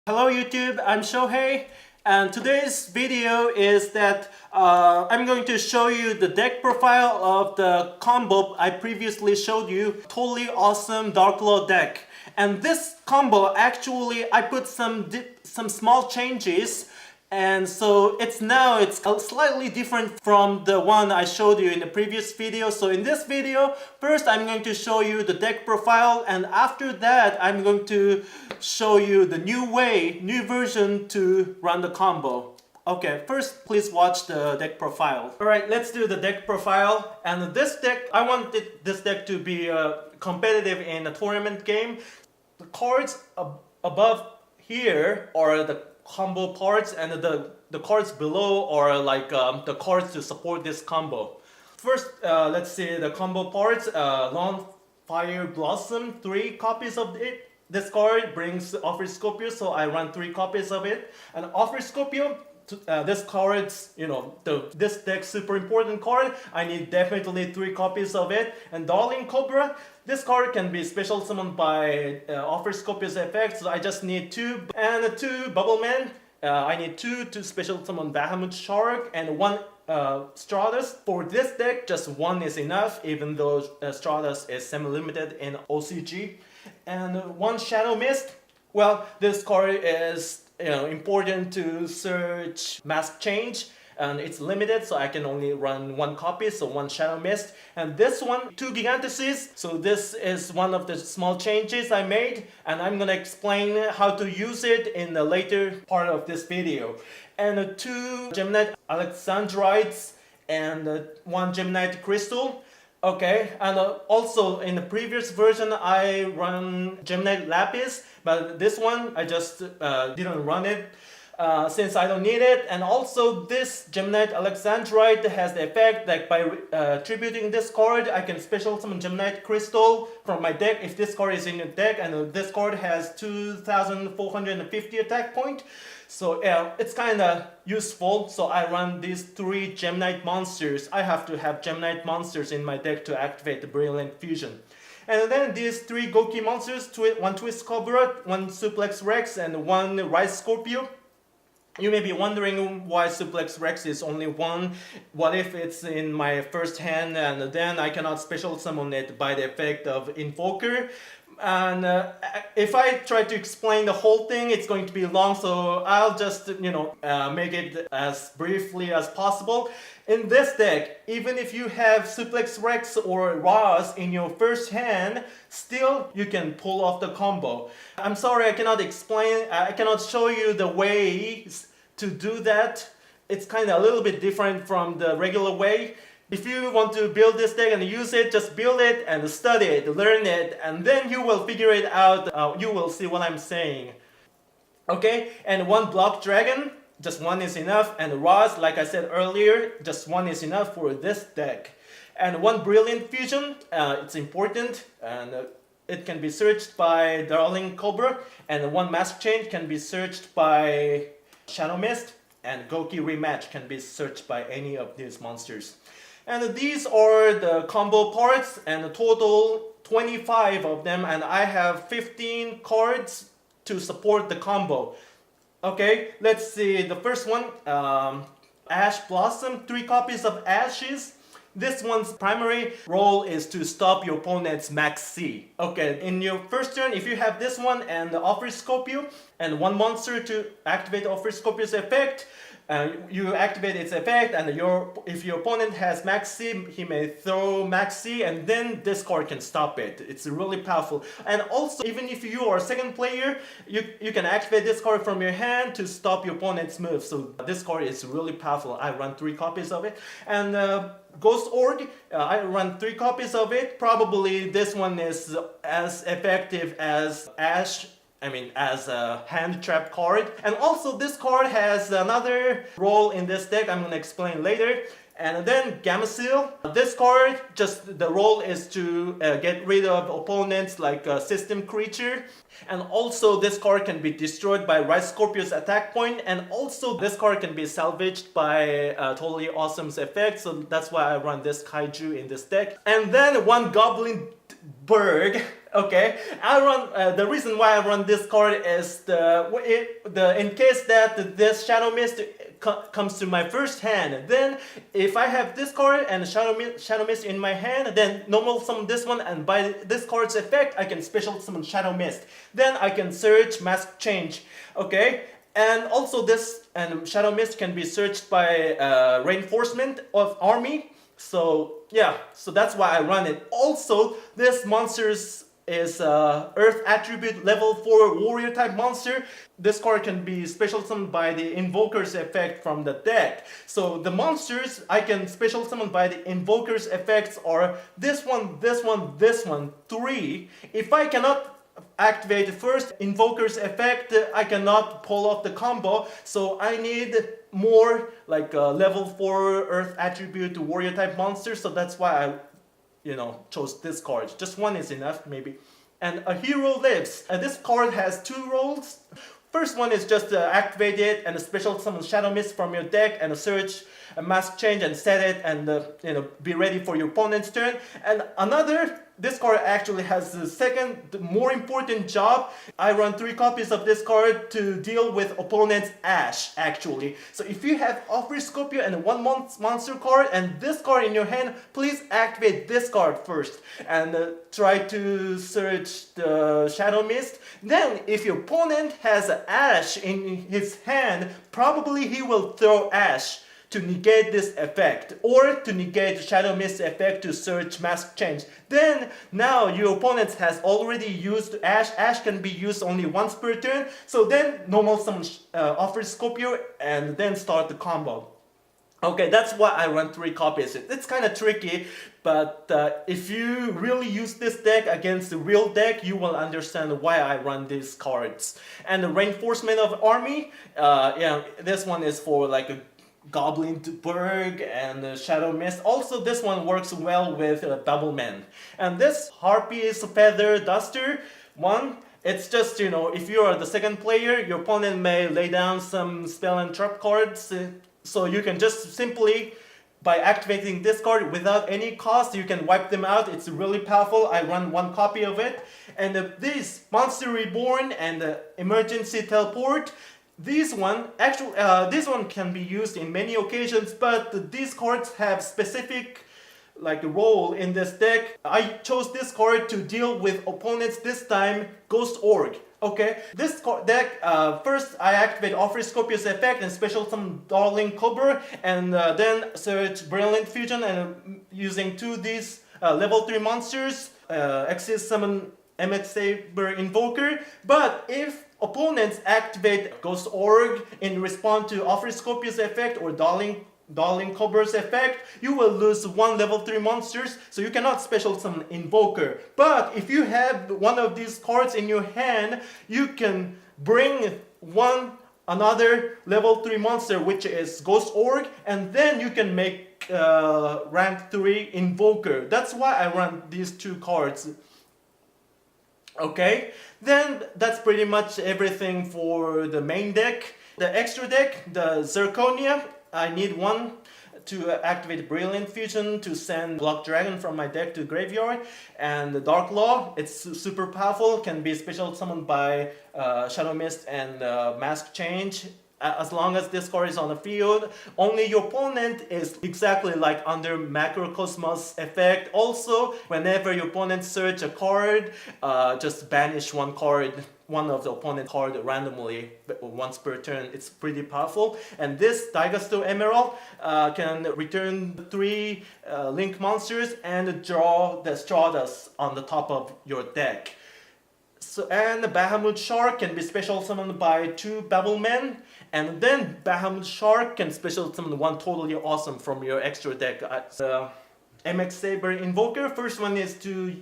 Hello YouTube, I'm Shohei, and today's video is that I'm going to show you the deck profile of the combo I previously showed you, Totally Awesome Dark Lord deck. And this combo actually I put some small changes, and so it's slightly different from the one I showed you in the previous video. So in this video, first I'm going to show you the deck profile, and after that I'm going to show you the new version to run the combo. Okay, first please watch the deck profile. Alright, let's do the deck profile. And this deck, I wanted this deck to be competitive in a tournament game. The cards above here are the combo parts, and the cards below are like the cards to support this combo. First, let's see the combo parts. Long Fire Blossom, 3 copies of it. This card brings Offer Scorpio, so I run 3 copies of it. And Offer Scorpio, this card's, this deck's super important card. I need definitely 3 copies of it. And Darling Cobra, this card can be special summoned by Offer Scorpio's effect, so I just need 2. And 2 Bubble Man, I need 2 to special summon Bahamut Shark, and 1 Stratus. For this deck, just 1 is enough, even though Stratus is semi-limited in OCG. And 1 Shadow Mist. Well, this card is important to search Mask Change, and it's limited, so I can only run 1 copy, so 1 Shadow Mist. And this one, 2 Giganteses, so this is one of the small changes I made, and I'm gonna explain how to use it in the later part of this video. And 2 Geminite Alexandrites and 1 Geminite Crystal. Okay, and also in the previous version I run Geminite Lapis, but this one I just didn't run it since I don't need it. And also this Geminite Alexandrite has the effect that by tributing this card, I can special summon Geminite Crystal from my deck if this card is in your deck, and this card has 2450 attack point. So yeah, it's kinda useful, so I run these 3 Geminite monsters. I have to have Geminite monsters in my deck to activate the Brilliant Fusion. And then these 3 Goki monsters, 1 Twist Cobra, 1 Suplex Rex, and 1 Rise Scorpio. You may be wondering why Suplex Rex is only 1. What if it's in my first hand and then I cannot special summon it by the effect of Invoker? And if I try to explain the whole thing, it's going to be long, so I'll just, make it as briefly as possible. In this deck, even if you have Suplex Rex or Ross in your first hand, still you can pull off the combo. I'm sorry I cannot show you the ways to do that. It's kind of a little bit different from the regular way. If you want to build this deck and use it, just build it and study it, learn it, and then you will figure it out. You will see what I'm saying. Okay, and 1 Block Dragon, just 1 is enough. And Ross, like I said earlier, just 1 is enough for this deck. And 1 Brilliant Fusion, it's important, and it can be searched by Darling Cobra. And 1 Mask Change can be searched by Shadow Mist, and Goki Rematch can be searched by any of these monsters. And these are the combo parts, and a total 25 of them, and I have 15 cards to support the combo. Okay, let's see the first one. Ash Blossom, 3 copies of Ashes. This one's primary role is to stop your opponent's max C. Okay, in your first turn, if you have this one and the Offer Scorpio, and 1 monster to activate Offer Scorpio's effect, you activate its effect, and if your opponent has Max C, he may throw Max C, and then this card can stop it. It's really powerful. And also, even if you are a second player, you can activate this card from your hand to stop your opponent's move. So this card is really powerful. I run 3 copies of it. And Ghost Org, I run 3 copies of it. Probably this one is as effective as as a hand trap card. And also this card has another role in this deck I'm gonna explain later. And then Gamma-Seal. This card, just the role is to get rid of opponents like a system creature. And also this card can be destroyed by Rise Scorpio's attack point. And also this card can be salvaged by Totally Awesome's effect. So that's why I run this kaiju in this deck. And then 1 Goblin Berg. Okay, the reason why I run this card is in case that this Shadow Mist comes to my first hand, then if I have this card and Shadow Mist in my hand, then normal summon this one, and by this card's effect I can special summon Shadow Mist. Then I can search Mask Change. Okay, and also this and Shadow Mist can be searched by reinforcement of army. So yeah, so that's why I run it. Also, this monster's is Earth attribute level 4 warrior type monster. This card can be special summoned by the invoker's effect from the deck. So the monsters I can special summon by the invoker's effects are this one, this one, this one, 3. If I cannot activate the first invoker's effect, I cannot pull off the combo, so I need more like level 4 Earth attribute warrior type monsters. So that's why I chose this card. Just one is enough maybe. And a hero lives. This card has 2 roles. First one is just activate it and special summon Shadow Mist from your deck and search a Mask Change and set it and be ready for your opponent's turn. And this card actually has the second, more important job. I run 3 copies of this card to deal with opponent's Ash, actually. So if you have Scorpio and 1 monster card and this card in your hand, please activate this card first and try to search the Shadow Mist. Then if your opponent has an Ash in his hand, probably he will throw Ash to negate this effect, or to negate the Shadow Mist effect to search Mask Change. Then, now your opponent has already used Ash. Ash can be used only once per turn, so then normal summon Scorpio and then start the combo. Okay, that's why I run 3 copies. It's kind of tricky, but if you really use this deck against the real deck, you will understand why I run these cards. And the reinforcement of army, yeah, this one is for like a Goblin Berg and Shadow Mist. Also, this one works well with Double Man. And this Harpy's Feather Duster one, it's just, if you are the second player, your opponent may lay down some spell and trap cards. So you can just simply, by activating this card without any cost, you can wipe them out. It's really powerful. I run 1 copy of it. And this Monster Reborn and Emergency Teleport, this one can be used in many occasions, but these cards have specific role in this deck. I chose this card to deal with opponents this time, Ghost Org. Okay, this deck, first I activate Scorpio's effect and special summon Darling Cobra, and then search Brilliant Fusion, and using 2 of these level 3 monsters, Exist summon MX Saber Invoker. But if opponents activate Ghost Org in response to Scorpio's effect or Darling Cobra's effect, you will lose 1 level 3 monsters, so you cannot special summon Invoker. But if you have one of these cards in your hand, you can bring another level 3 monster, which is Ghost Org, and then you can make rank 3 Invoker. That's why I run these 2 cards. Okay, then that's pretty much everything for the main deck. The extra deck, the Zirconia, I need 1 to activate Brilliant Fusion to send Block Dragon from my deck to graveyard. And the Dark Law, it's super powerful, can be special summoned by Shadow Mist and Mask Change. As long as this card is on the field, only your opponent is exactly like under Macrocosmos effect. Also, whenever your opponent search a card, just banish 1 card, one of the opponent card randomly once per turn. It's pretty powerful. And this Daigasto Emerald can return 3 link monsters and draw the Stratas on the top of your deck. So, and the Bahamut Shark can be special summoned by 2 Babblemen, and then Bahamut Shark can special summon 1 Totally Awesome from your extra deck. MX Saber Invoker, first one is to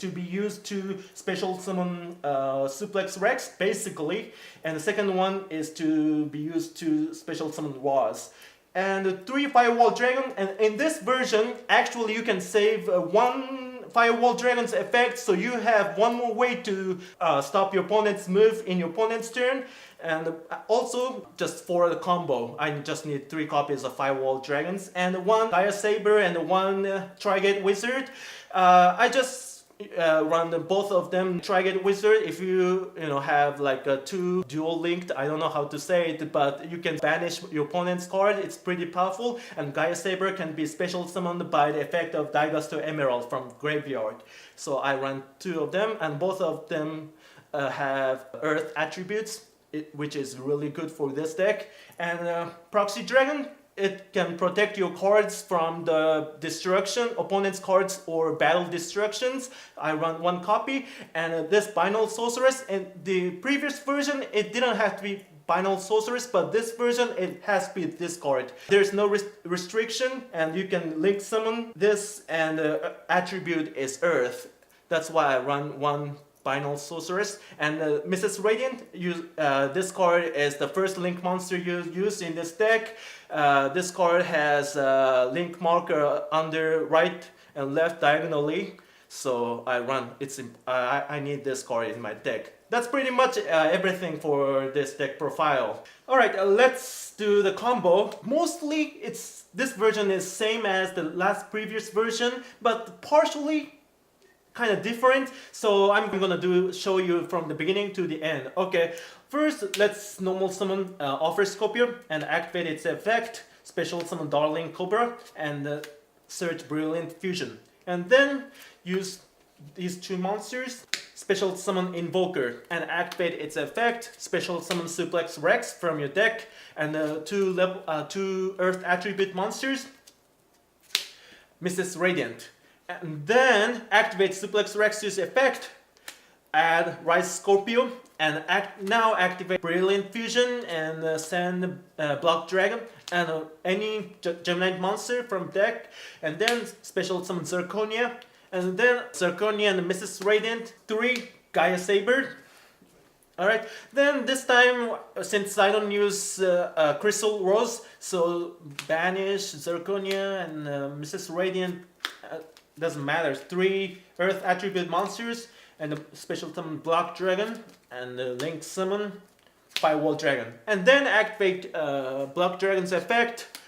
be used to special summon Suplex Rex, basically, and the second one is to be used to special summon Roz. And 3 Firewall Dragon, and in this version, actually you can save 1 Firewall Dragon's effect, so you have 1 more way to stop your opponent's move in your opponent's turn. And also, just for the combo, I just need 3 copies of Firewall Dragons and 1 Dire Saber and 1 Trigate Wizard. I just run both of them. Tri-Gate Wizard, if you have like a two dual linked, I don't know how to say it, but you can banish your opponent's card. It's pretty powerful. And Gaia Saber can be special summoned by the effect of Daigasto Emerald from graveyard. So I run two of them, and both of them have Earth attributes, which is really good for this deck. And Proxy Dragon, it can protect your cards from the destruction, opponent's cards or battle destructions. I run one copy. And this Binal Sorceress, in the previous version it didn't have to be Binal Sorceress, but this version it has to be this card. There's no restriction, and you can link summon this, and the attribute is Earth. That's why I run one Binal Sorceress. And Mrs. Radiant, this card is the first link monster you use in this deck. This card has a link marker under right and left diagonally, so I need this card in my deck. That's pretty much everything for this deck profile. Alright, let's do the combo. Mostly this version is same as the previous version, but partially kind of different, so I'm gonna show you from the beginning to the end. Okay, first let's normal summon Offer Scorpio and activate its effect, special summon Darling Cobra and search Brilliant Fusion, and then use these two monsters, special summon Invoker and activate its effect, special summon Suplex Rex from your deck, and two Earth attribute monsters, Mrs. Radiant. And then activate Suplex Rex's effect, add Rise Scorpio, and now activate Brilliant Fusion and send Block Dragon and any Gemini monster from deck, and then special summon Zirconia, and then Zirconia and Mrs. Radiant, 3 Gaia Saber. Alright, then this time, since I don't use Crystal Rose, so banish Zirconia and Mrs. Radiant. Doesn't matter. 3 Earth attribute monsters and a special summon Block Dragon and the Link summon Firewall Dragon. And then activate Block Dragon's effect,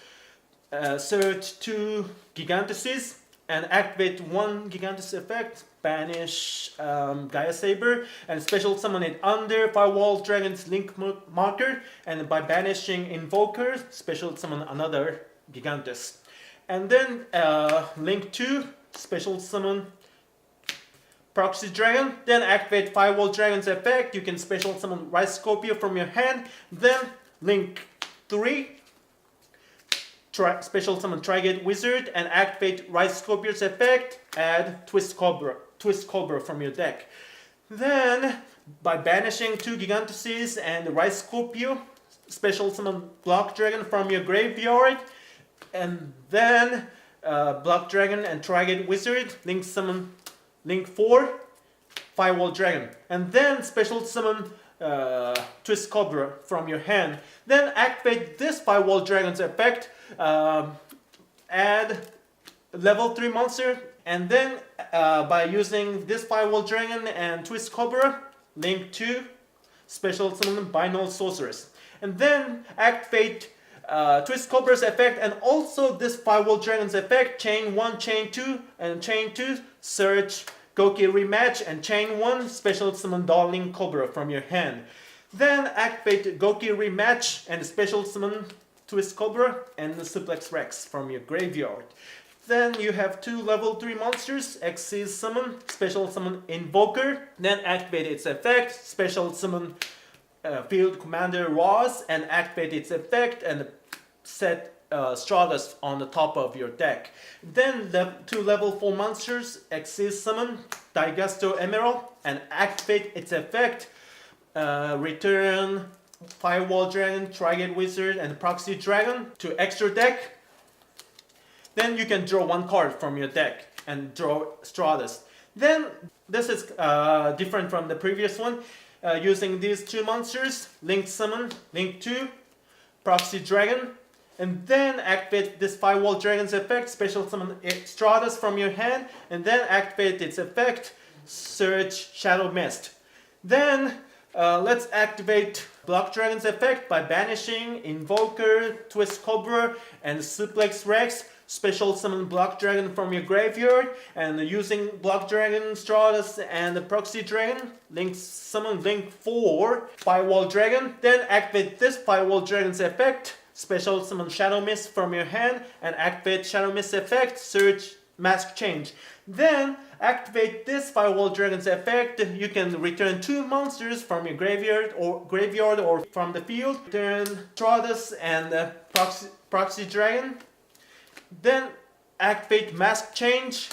search 2 Gigantuses and activate 1 Gigantus effect, banish Gaia Saber and special summon it under Firewall Dragon's Link marker, and by banishing Invoker, special summon another Gigantus. And then Link 2, special summon Proxy Dragon, then activate Firewall Dragon's effect. You can special summon Rise Scorpio from your hand, then Link 3, special summon Tri-Gate Wizard and activate Rise Scorpio's effect, add Twist Cobra from your deck. Then by banishing 2 Gigantuses and Rise Scorpio, special summon Block Dragon from your graveyard, and then Block Dragon and Tri-Gate Wizard, link summon Link 4, Firewall Dragon, and then special summon Twist Cobra from your hand. Then activate this Firewall Dragon's effect, add level 3 monster, and then by using this Firewall Dragon and Twist Cobra, Link 2, special summon Binal Sorceress, and then activate Twist Cobra's effect and also this Firewall Dragon's effect, chain 1, chain 2, and chain 2, search Goki Rematch and chain 1, special summon Darling Cobra from your hand. Then activate Goki Rematch and special summon Twist Cobra and the Suplex Rex from your graveyard. Then you have 2 level 3 monsters, Xyz summon, special summon Invoker, then activate its effect, special summon Field Commander Ross and activate its effect and set Stardust on the top of your deck. Then 2 level 4 monsters, Xyz summon Daigasto Emerald and activate its effect, return Firewall Dragon, Tri-Gate Wizard and Proxy Dragon to extra deck. Then you can draw 1 card from your deck and draw Stardust. Then this is different from the previous one. Using these 2 monsters, Link Summon, Link 2, Proxy Dragon, and then activate this Firewall Dragon's effect, special summon Stardust from your hand, and then activate its effect, search Shadow Mist. Then let's activate Block Dragon's effect by banishing Invoker, Twist Cobra, and Suplex Rex. special summon Block Dragon from your graveyard, and using Block Dragon, Stratus, and the Proxy Dragon, summon Link 4 Firewall Dragon, then activate this Firewall Dragon's effect, special summon Shadow Mist from your hand, and activate Shadow Mist effect, search Mask Change. Then activate this Firewall Dragon's effect. You can return 2 monsters from your graveyard or from the field. Return Stratus and Proxy Dragon. Then activate Mask Change,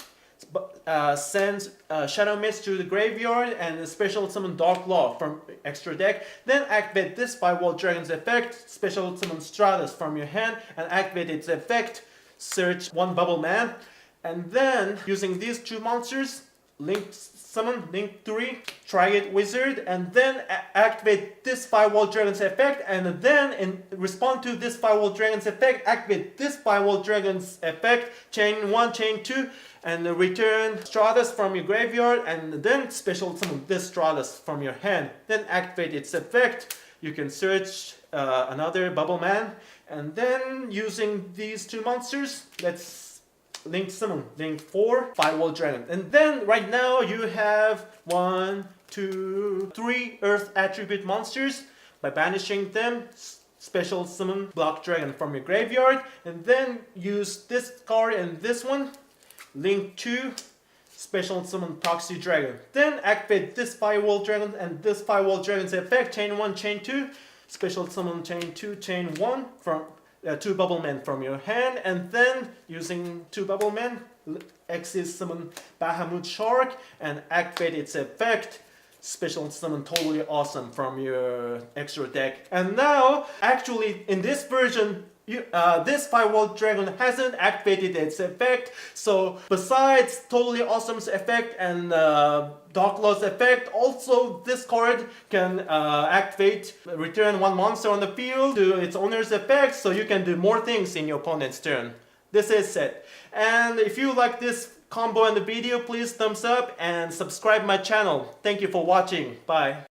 send Shadow Mist to the graveyard, and special summon Dark Law from extra deck. Then activate this Firewall Dragon's effect, special summon Stratus from your hand, and activate its effect, search 1 Bubble Man. And then using these 2 monsters, summon Link 3 Triad Wizard, and then activate this Firewall Dragon's effect, and then in response to this Firewall Dragon's effect, activate this Firewall Dragon's effect, chain 1, chain 2, and return Stratus from your graveyard, and then special summon this Stratus from your hand. Then activate its effect. You can search another Bubble Man, and then using these 2 monsters, let's summon Link 4 Firewall Dragon. And then right now you have 1, 2, 3 Earth attribute monsters. By banishing them, special summon Block Dragon from your graveyard, and then use this card and this one, Link 2 special summon Proxy Dragon. Then activate this Firewall Dragon and this Firewall Dragon's effect, chain 1, chain 2, special summon chain 2, chain 1 from 2 Bubble Men from your hand, and then using 2 Bubble Men, exit summon Bahamut Shark and activate its effect, special summon Totally Awesome from your extra deck. And now, actually, in this version, this Firewall Dragon hasn't activated its effect, so besides Totally Awesome's effect and Dark Law's effect, also this card can activate, return 1 monster on the field to its owner's effect, so you can do more things in your opponent's turn. This is set. And if you like this combo and the video, please thumbs up and subscribe my channel. Thank you for watching. Bye.